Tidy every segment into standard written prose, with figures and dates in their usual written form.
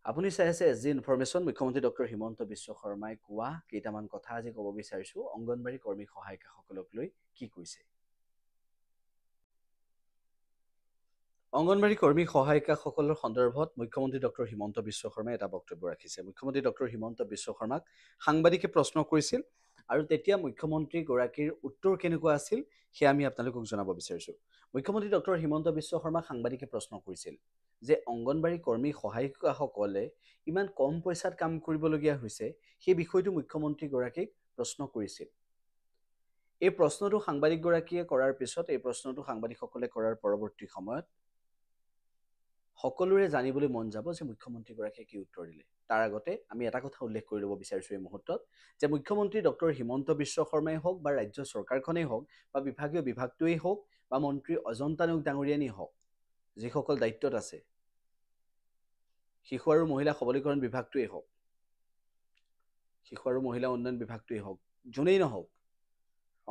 আপুনি চাই আছে এছ জি ইনফৰমেশ্যন মুখ্যমন্ত্ৰী ডক্টৰ হিমন্ত বিশ্ব শৰ্মাই কোৱা কেইটামান কথা আজি ক'ব বিচাৰিছোঁ অংগনবাড়ী কৰ্মী সহায়িকাসকলক লৈ কি কৈছে। অংগনবাড়ী কৰ্মী সহায়িকাসকলৰ সন্দৰ্ভত মুখ্যমন্ত্ৰী ডক্টৰ হিমন্ত বিশ্ব শৰ্মাই এটা বক্তব্য ৰাখিছে। মুখ্যমন্ত্ৰী ডক্টৰ হিমন্ত বিশ্ব শৰ্মাক সাংবাদিকে প্ৰশ্ন কৰিছিল আৰু তেতিয়া মুখ্যমন্ত্ৰীগৰাকীৰ উত্তৰ কেনেকুৱা আছিল সেয়া আমি আপোনালোকক জনাব বিচাৰিছোঁ। মুখ্যমন্ত্ৰী ডক্টৰ হিমন্ত বিশ্ব শৰ্মাক সাংবাদিকে প্ৰশ্ন কৰিছিল যে অংগনবাড়ী কৰ্মী সহায়িকাসকলে ইমান কম পইচাত কাম কৰিবলগীয়া হৈছে, সেই বিষয়টো মুখ্যমন্ত্ৰীগৰাকীক প্ৰশ্ন কৰিছিল। এই প্ৰশ্নটো সাংবাদিকগৰাকীয়ে কৰাৰ পিছত এই প্ৰশ্নটো সাংবাদিকসকলে কৰাৰ পৰৱৰ্তী সময়ত সকলোৰে জানিবলৈ মন যাব যে মুখ্যমন্ত্ৰীগৰাকীয়ে কি উত্তৰ দিলে। তাৰ আগতে আমি এটা কথা উল্লেখ কৰি ল'ব বিচাৰিছোঁ এই মুহূৰ্তত যে মুখ্যমন্ত্ৰী ডক্টৰ হিমন্ত বিশ্ব শৰ্মাই হওক বা ৰাজ্য চৰকাৰখনেই হওক বা বিভাগীয় বিভাগটোৱেই হওক বা মন্ত্ৰী অজন্তা নেওগ ডাঙৰীয়ানেই হওক, যিসকল দায়িত্বত আছে, শিশু আৰু মহিলা সবলীকৰণ বিভাগটোৱেই হওক, শিশু আৰু মহিলা উন্নয়ন বিভাগটোৱেই হওক, যোনেই নহওক,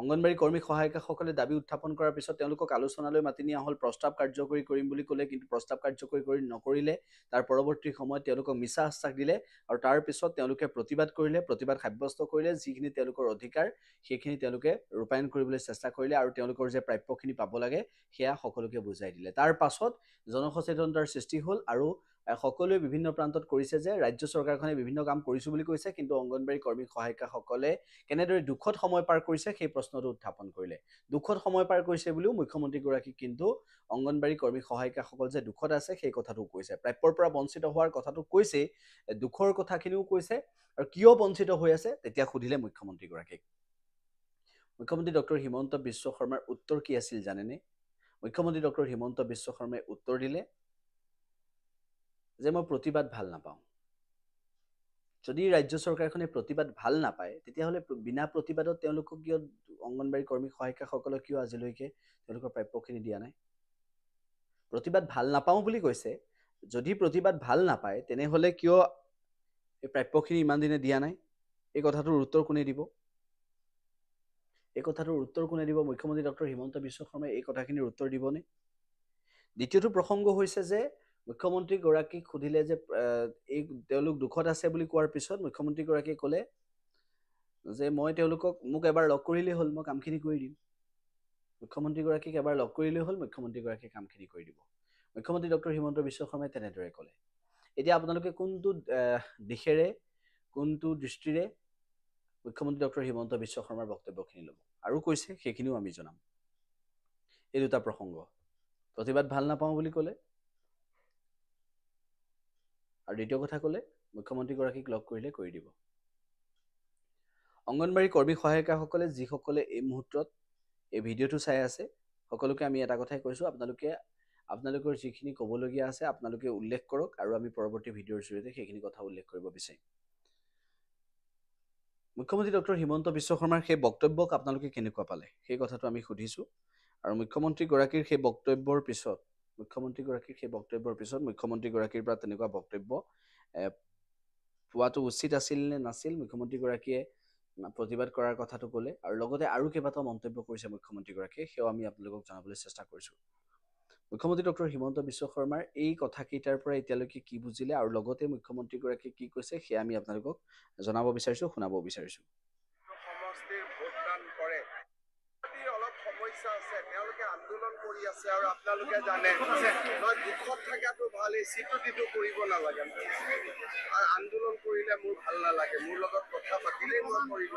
অংগনবাড়ী কৰ্মী সহায়িকাসকলে দাবী উত্থাপন কৰাৰ পিছত তেওঁলোকক আলোচনালৈ মাতি নিয়া হ'ল, প্ৰস্তাৱ কাৰ্যকৰী কৰিম বুলি ক'লে, কিন্তু প্ৰস্তাৱ কাৰ্যকৰী নকৰিলে। তাৰ পৰৱৰ্তী সময়ত তেওঁলোকক মিছা আশ্বাস দিলে আৰু তাৰ পিছত তেওঁলোকে প্ৰতিবাদ কৰিলে, প্ৰতিবাদ সাব্যস্ত কৰিলে, যিখিনি তেওঁলোকৰ অধিকাৰ সেইখিনি তেওঁলোকে ৰূপায়ণ কৰিবলৈ চেষ্টা কৰিলে আৰু তেওঁলোকৰ যে প্ৰাপ্যখিনি পাব লাগে সেয়া সকলোকে বুজাই দিলে। তাৰ পাছত জনসচেতনতাৰ সৃষ্টি হ'ল আৰু সকলোৱে বিভিন্ন প্ৰান্তত কৰিছে যে ৰাজ্য চৰকাৰখনে বিভিন্ন কাম কৰিছোঁ বুলি কৈছে, কিন্তু অংগনবাড়ী কৰ্মী সহায়িকাসকলে কেনেদৰে দুখত সময় পাৰ কৰিছে সেই প্ৰশ্নটো উত্থাপন কৰিলে। দুখত সময় পাৰ কৰিছে বুলিও মুখ্যমন্ত্ৰীগৰাকী কিন্তু অংগনবাড়ী কৰ্মী সহায়িকাসকল যে দুখত আছে সেই কথাটো কৈছে, প্ৰাপ্যৰ পৰা বঞ্চিত হোৱাৰ কথাটো কৈছেই, দুখৰ কথাখিনিও কৈছে আৰু কিয় বঞ্চিত হৈ আছে তেতিয়া সুধিলে মুখ্যমন্ত্ৰীগৰাকীক। মুখ্যমন্ত্ৰী ডক্টৰ হিমন্ত বিশ্ব শৰ্মাৰ উত্তৰ কি আছিল জানেনে? মুখ্যমন্ত্ৰী ডক্টৰ হিমন্ত বিশ্ব শৰ্মাই উত্তৰ দিলে যে মই প্ৰতিবাদ ভাল নাপাওঁ। যদি ৰাজ্য চৰকাৰখনে প্ৰতিবাদ ভাল নাপায় তেতিয়াহ'লে বিনা প্ৰতিবাদত তেওঁলোকক কিয় অংগনবাড়ী কৰ্মী সহায়িকাসকলক কিয় আজিলৈকে তেওঁলোকৰ প্ৰাপ্যখিনি দিয়া নাই? প্ৰতিবাদ ভাল নাপাওঁ বুলি কৈছে, যদি প্ৰতিবাদ ভাল নাপায় তেনেহ'লে কিয় এই প্ৰাপ্যখিনি ইমান দিনে দিয়া নাই? এই কথাটোৰ উত্তৰ কোনে দিব? এই কথাটোৰ উত্তৰ কোনে দিব? মুখ্যমন্ত্ৰী ডক্টৰ হিমন্ত বিশ্ব শৰ্মাই এই কথাখিনিৰ উত্তৰ দিবনে? দ্বিতীয়টো প্ৰসংগ হৈছে যে মুখ্যমন্ত্ৰীগৰাকীক সুধিলে যে এই তেওঁলোক দুখত আছে বুলি কোৱাৰ পিছত মুখ্যমন্ত্ৰীগৰাকীয়ে ক'লে যে মই তেওঁলোকক মোক এবাৰ লগ কৰিলেই হ'ল, মই কামখিনি কৰি দিম। মুখ্যমন্ত্ৰীগৰাকীক এবাৰ লগ কৰিলেই হ'ল, মুখ্যমন্ত্ৰীগৰাকীয়ে কামখিনি কৰি দিব। মুখ্যমন্ত্ৰী ডক্টৰ হিমন্ত বিশ্ব শৰ্মাই তেনেদৰে ক'লে। এতিয়া আপোনালোকে কোনটো দিশেৰে কোনটো দৃষ্টিৰে মুখ্যমন্ত্ৰী ডক্টৰ হিমন্ত বিশ্ব শৰ্মাৰ বক্তব্যখিনি ল'ব আৰু কৈছে সেইখিনিও আমি জনাম। এই দুটা প্ৰসংগ, প্ৰতিবাদ ভাল নাপাওঁ বুলি ক'লে আৰু দ্বিতীয় কথা ক'লে মুখ্যমন্ত্ৰীগৰাকীক লগ কৰিলে কৰি দিব। অংগনবাড়ী কৰ্মী সহায়িকাসকলে যিসকলে এই মুহূৰ্তত এই ভিডিঅ'টো চাই আছে সকলোকে আমি এটা কথাই কৈছোঁ, আপোনালোকৰ যিখিনি ক'বলগীয়া আছে আপোনালোকে উল্লেখ কৰক আৰু আমি পৰৱৰ্তী ভিডিঅ'ৰ জৰিয়তে সেইখিনি কথা উল্লেখ কৰিব বিচাৰিম। মুখ্যমন্ত্ৰী ডক্টৰ হিমন্ত বিশ্ব শৰ্মাৰ সেই বক্তব্যক আপোনালোকে কেনেকুৱা পালে সেই কথাটো আমি সুধিছোঁ আৰু মুখ্যমন্ত্ৰীগৰাকীৰ সেই বক্তব্যৰ পিছত মুখ্যমন্ত্ৰীগৰাকীৰ পৰা তেনেকুৱা বক্তব্য পোৱাটো উচিত আছিল নে নাছিল, মুখ্যমন্ত্ৰীগৰাকীয়ে প্ৰতিবাদ কৰাৰ কথাটো ক'লে আৰু লগতে আৰু কেইবাটাও মন্তব্য কৰিছে মুখ্যমন্ত্ৰীগৰাকীয়ে, সেয়াও আমি আপোনালোকক জনাবলৈ চেষ্টা কৰিছোঁ। মুখ্যমন্ত্ৰী ডক্টৰ হিমন্ত বিশ্ব শৰ্মাৰ এই কথাকেইটাৰ পৰা এতিয়ালৈকে কি বুজিলে আৰু লগতে মুখ্যমন্ত্ৰীগৰাকীয়ে কি কৈছে সেয়া আমি আপোনালোকক জনাব বিচাৰিছোঁ, শুনাব বিচাৰিছোঁ। সমষ্টিৰ ভোটদান কৰে, অলপ সমস্যা আছে, তেওঁলোকে আন্দোলন কৰি আছে আৰু আপোনালোকে জানে মই দুখত থকাটো ভাল, এই চিটুটিটো কৰিব নালাগে আৰু আন্দোলন কৰিলে মোৰ ভাল নালাগে, মোৰ লগত কথা পাতিলেই মই কৰিব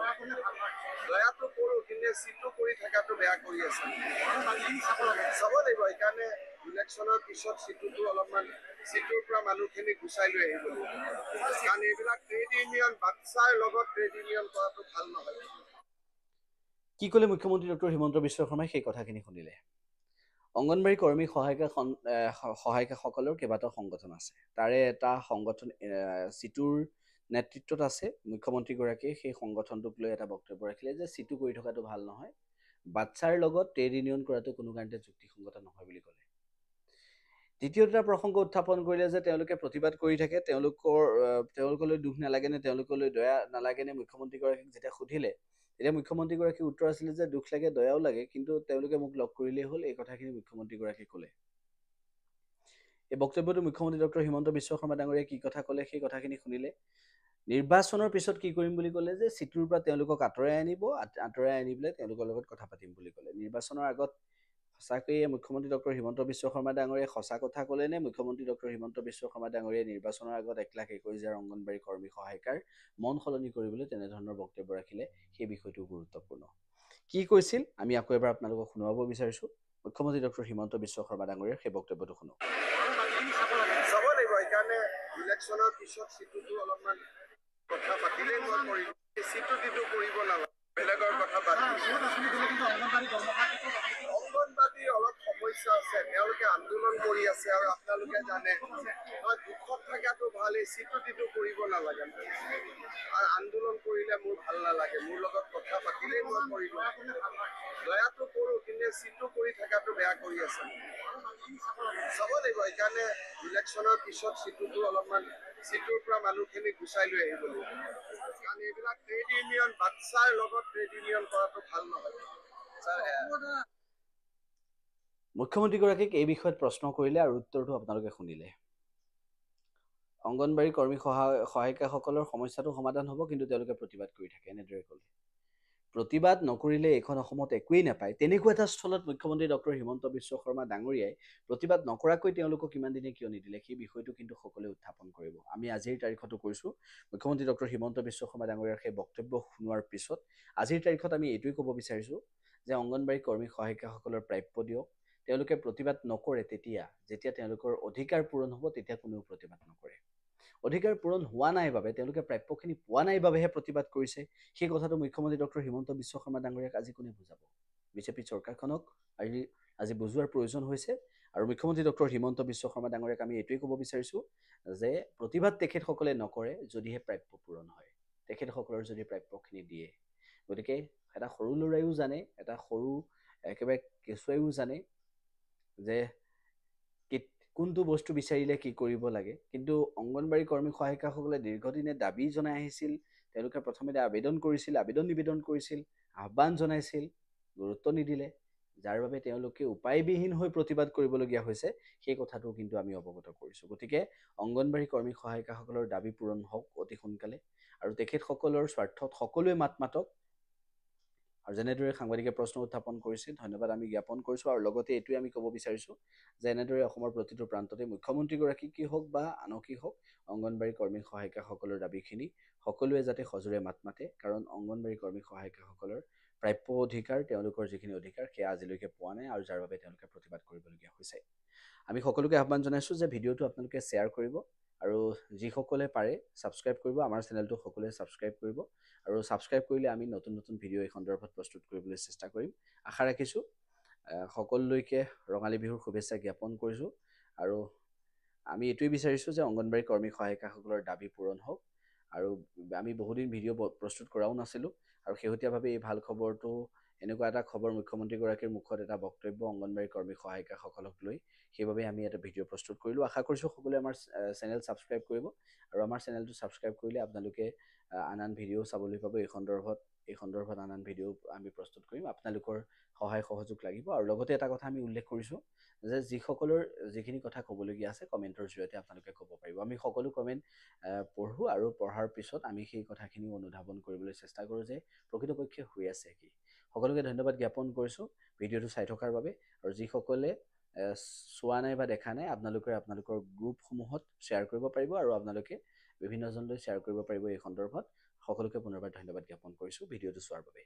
দয়াটো কৰোঁ, কিন্তু চিটটো কৰি থকাটো বেয়া কৰি আছে, চাব লাগিব। সেইকাৰণে ইলেকশ্যনৰ পিছত চিটুটো অলপমান চিটুৰ পৰা মানুহখিনি গুচাই লৈ আহিব লাগিব, কাৰণ এইবিলাক ট্ৰেড ইউনিয়ন বাচ্চাৰ লগত ট্ৰেড ইউনিয়ন কৰাটো ভাল নহয়। কি ক'লে মুখ্যমন্ত্ৰী ডক্টৰ হিমন্ত বিশ্ব শৰ্মাই সেই কথাখিনি শুনিলে। অংগনবাড়ী কৰ্মী সহায়িকাসকলৰ কেইবাটাও সংগঠন আছে, তাৰে এটা সংগঠন চিটুৰ নেতৃত্বত আছে। মুখ্যমন্ত্ৰীগৰাকীয়ে সেই সংগঠনটোক লৈ এটা বক্তব্য ৰাখিলে যে চিটু কৰি থকাটো ভাল নহয়, বাচ্চাৰ লগত ট্ৰেড ইউনিয়ন কৰাটো কোনো কাৰণতে যুক্তিসংগত নহয় বুলি ক'লে। দ্বিতীয়টা প্ৰসংগ উত্থাপন কৰিলে যে তেওঁলোকে প্ৰতিবাদ কৰি থাকে, তেওঁলোকলৈ দুখ নালাগেনে, তেওঁলোকলৈ দয়া নালাগেনে, মুখ্যমন্ত্ৰীগৰাকীক যেতিয়া সুধিলে তেতিয়া মুখ্যমন্ত্ৰীগৰাকীৰ উত্তৰ আছিলে যে দুখ লাগে, দয়াও লাগে, কিন্তু তেওঁলোকে মোক লগ কৰিলেই হ'ল, এই কথাখিনি মুখ্যমন্ত্ৰীগৰাকীয়ে ক'লে। এই বক্তব্যটো মুখ্যমন্ত্ৰী ডক্টৰ হিমন্ত বিশ্ব শৰ্মা ডাঙৰীয়াই কি কথা ক'লে সেই কথাখিনি শুনিলে। নিৰ্বাচনৰ পিছত কি কৰিম বুলি ক'লে যে চিটুৰ পৰা তেওঁলোকক আঁতৰাই আনিব, আঁতৰাই আনি পেলাই তেওঁলোকৰ লগত কথা পাতিম বুলি ক'লে। নিৰ্বাচনৰ আগত সঁচাকৈয়ে মুখ্যমন্ত্ৰী ডক্টৰ হিমন্ত বিশ্ব শৰ্মা ডাঙৰীয়াই সঁচা কথা ক'লে নে মুখ্যমন্ত্ৰী ডক্টৰ হিমন্ত বিশ্ব শৰ্মা ডাঙৰীয়াই নিৰ্বাচনৰ আগত 1,21,000 অংগনবাড়ী কৰ্মী সহায়িকাৰ মন সলনি কৰিবলৈ তেনেধৰণৰ বক্তব্য ৰাখিলে সেই বিষয়টো গুৰুত্বপূৰ্ণ। কি কৈছিল আমি আকৌ এবাৰ আপোনালোকক শুনাব বিচাৰিছোঁ। মুখ্যমন্ত্ৰী ডক্টৰ হিমন্ত বিশ্ব শৰ্মা ডাঙৰীয়াৰ সেই বক্তব্যটো শুনক। চাব লাগিব, সেইকাৰণে ইলেকশ্যনৰ পিছত চিটুটো অলপমান কথা পাতিলেই মই কৰিম। চিটুটিটো কৰিব নালাগে, বেলেগৰ কথা বাদ অংগনবাদী অলপ সমস্যা আছে, তেওঁলোকে আন্দোলন কৰি আছে আৰু আপোনালোকে জানে মই দুখত থকাটো ভাল, এই চিটুটিটো কৰিব নালাগে। আৰু আন্দোলন কৰিলে মোৰ ভাল নালাগে, মোৰ লগত কথা পাতিলেই মই কৰিম। দয়াটো কৰোঁ, কিন্তু চিটু কৰি থকাটো বেয়া কৰি আছে। চাব লাগিব, সেইকাৰণে ইলেকশ্যনৰ পিছত চিটুটো অলপমান চিটুৰ পৰা মানুহখিনি গুচাই লৈ আহিব লাগিব। কাৰণ এইবিলাক ট্ৰেড ইউনিয়ন, বাচ্ছাৰ লগত ট্ৰেড ইউনিয়ন কৰাটো ভাল নহয়। মুখ্যমন্ত্ৰীগৰাকীক এই বিষয়ত প্ৰশ্ন কৰিলে আৰু উত্তৰটো আপোনালোকে শুনিলে। অংগনবাড়ী কৰ্মী সহায়িকাসকলৰ সমস্যাটো সমাধান হ'ব, কিন্তু তেওঁলোকে প্ৰতিবাদ কৰি থাকে, এনেদৰে ক'লে। প্ৰতিবাদ নকৰিলে এইখন অসমত একোৱেই নাপায়, তেনেকুৱা এটা স্থলত মুখ্যমন্ত্ৰী ডক্টৰ হিমন্ত বিশ্ব শৰ্মা ডাঙৰীয়াই প্ৰতিবাদ নকৰাকৈ তেওঁলোকক ইমান দিনে কিয় নিদিলে সেই বিষয়টো কিন্তু সকলোৱে উত্থাপন কৰিব। আমি আজিৰ তাৰিখতো কৈছোঁ, মুখ্যমন্ত্ৰী ডক্টৰ হিমন্ত বিশ্ব শৰ্মা ডাঙৰীয়াৰ সেই বক্তব্য শুনোৱাৰ পিছত আজিৰ তাৰিখত আমি এইটোৱে ক'ব বিচাৰিছোঁ যে অংগনবাড়ী কৰ্মী সহায়িকাসকলৰ প্ৰাপ্য দিয়ক। তেওঁলোকে প্ৰতিবাদ নকৰে যেতিয়া তেওঁলোকৰ অধিকাৰ পূৰণ হ'ব তেতিয়া কোনেও প্ৰতিবাদ নকৰে। অধিকাৰ পূৰণ হোৱা নাই বাবে, তেওঁলোকে প্ৰাপ্যখিনি পোৱা নাই বাবেহে প্ৰতিবাদ কৰিছে। সেই কথাটো মুখ্যমন্ত্ৰী ডক্টৰ হিমন্ত বিশ্ব শৰ্মা ডাঙৰীয়াক আজি কোনে বুজাব? বিজেপি চৰকাৰখনক আজি বুজোৱাৰ প্ৰয়োজন হৈছে। আৰু মুখ্যমন্ত্ৰী ডক্টৰ হিমন্ত বিশ্ব শৰ্মা ডাঙৰীয়াক আমি এইটোৱে ক'ব বিচাৰিছোঁ যে প্ৰতিবাদ তেখেতসকলে নকৰে যদিহে প্ৰাপ্য পূৰণ হয়, তেখেতসকলৰ যদি প্ৰাপ্যখিনি দিয়ে। গতিকে এটা সৰু ল'ৰাইও জানে, এটা সৰু একেবাৰে কেঁচুৱাইও জানে যে কোনটো বস্তু বিচাৰিলে কি কৰিব লাগে। কিন্তু অংগনবাড়ী কৰ্মী সহায়িকাসকলে দীৰ্ঘদিনে দাবী জনাই আহিছিল, তেওঁলোকে প্ৰথমে আবেদন কৰিছিল, নিবেদন কৰিছিল, আহ্বান জনাইছিল, গুৰুত্ব নিদিলে, যাৰ বাবে তেওঁলোকে উপায়বিহীন হৈ প্ৰতিবাদ কৰিবলগীয়া হৈছে। সেই কথাটো কিন্তু আমি অৱগত কৰিছোঁ। গতিকে অংগনবাড়ী কৰ্মী সহায়িকাসকলৰ দাবী পূৰণ হওক অতি সোনকালে, আৰু তেখেতসকলৰ স্বাৰ্থত সকলোৱে মাত মাতক। আৰু যেনেদৰে সাংবাদিকে প্ৰশ্ন উত্থাপন কৰিছে, ধন্যবাদ আমি জ্ঞাপন কৰিছোঁ। আৰু লগতে এইটোৱে আমি ক'ব বিচাৰিছোঁ যে এনেদৰে অসমৰ প্ৰতিটো প্ৰান্ততে মুখ্যমন্ত্ৰীগৰাকী কি হওক বা আনকি হওক, অংগনবাড়ী কৰ্মী সহায়িকাসকলৰ দাবীখিনি সকলোৱে যাতে সজোৰে মাত মাতে। কাৰণ অংগনবাড়ী কৰ্মী সহায়িকাসকলৰ প্ৰাপ্য অধিকাৰ, তেওঁলোকৰ যিখিনি অধিকাৰ সেয়া আজিলৈকে পোৱা নাই, আৰু যাৰ বাবে তেওঁলোকে প্ৰতিবাদ কৰিবলগীয়া হৈছে। আমি সকলোকে আহ্বান জনাইছোঁ যে ভিডিঅ'টো আপোনালোকে শ্বেয়াৰ কৰিব, আৰু যিসকলে পাৰে ছাবস্ক্ৰাইব কৰিব। আমাৰ চেনেলটো সকলোৱে ছাবস্ক্ৰাইব কৰিব, আৰু ছাবস্ক্ৰাইব কৰিলে আমি নতুন নতুন ভিডিঅ' এই সন্দৰ্ভত প্ৰস্তুত কৰিবলৈ চেষ্টা কৰিম। আশা ৰাখিছোঁ সকলোলৈকে ৰঙালী বিহুৰ শুভেচ্ছা জ্ঞাপন কৰিছোঁ। আৰু আমি এইটোৱে বিচাৰিছোঁ যে অংগনবাড়ী কৰ্মী সহায়িকাসকলৰ দাবী পূৰণ হওক। আৰু আমি বহুদিন ভিডিঅ' প্ৰস্তুত কৰাও নাছিলোঁ, আৰু শেহতীয়াভাৱে এই ভাল খবৰটো, এনেকুৱা এটা খবৰ মুখ্যমন্ত্ৰীগৰাকীৰ মুখত এটা বক্তব্য অংগনবাড়ী কৰ্মী সহায়িকাসকলক লৈ, সেইবাবে আমি এটা ভিডিঅ' প্ৰস্তুত কৰিলোঁ। আশা কৰিছোঁ সকলোৱে আমাৰ চেনেল ছাবস্ক্ৰাইব কৰিব, আৰু আমাৰ চেনেলটো ছাবস্ক্ৰাইব কৰিলে আপোনালোকে আন ভিডিঅ' চাবলৈ পাব। এই সন্দৰ্ভত আন ভিডিঅ' আমি প্ৰস্তুত কৰিম, আপোনালোকৰ সহায় সহযোগ লাগিব। আৰু লগতে এটা কথা আমি উল্লেখ কৰিছোঁ যে যিসকলৰ যিখিনি কথা ক'বলগীয়া আছে কমেণ্টৰ জৰিয়তে আপোনালোকে ক'ব পাৰিব। আমি সকলো কমেণ্ট পঢ়োঁ, আৰু পঢ়াৰ পিছত আমি সেই কথাখিনি অনুধাৱন কৰিবলৈ চেষ্টা কৰোঁ যে প্ৰকৃতপক্ষে হৈ আছে কি। সকলোকে ধন্যবাদ জ্ঞাপন কৰিছোঁ ভিডিঅ'টো চাই থকাৰ বাবে। আৰু যিসকলে চোৱা নাই বা দেখা নাই, আপোনালোকৰ গ্ৰুপসমূহত শ্বেয়াৰ কৰিব পাৰিব, আৰু আপোনালোকে বিভিন্নজনলৈ শ্বেয়াৰ কৰিব পাৰিব। এই সন্দৰ্ভত সকলোকে পুনৰবাৰ ধন্যবাদ জ্ঞাপন কৰিছোঁ ভিডিঅ'টো চোৱাৰ বাবে।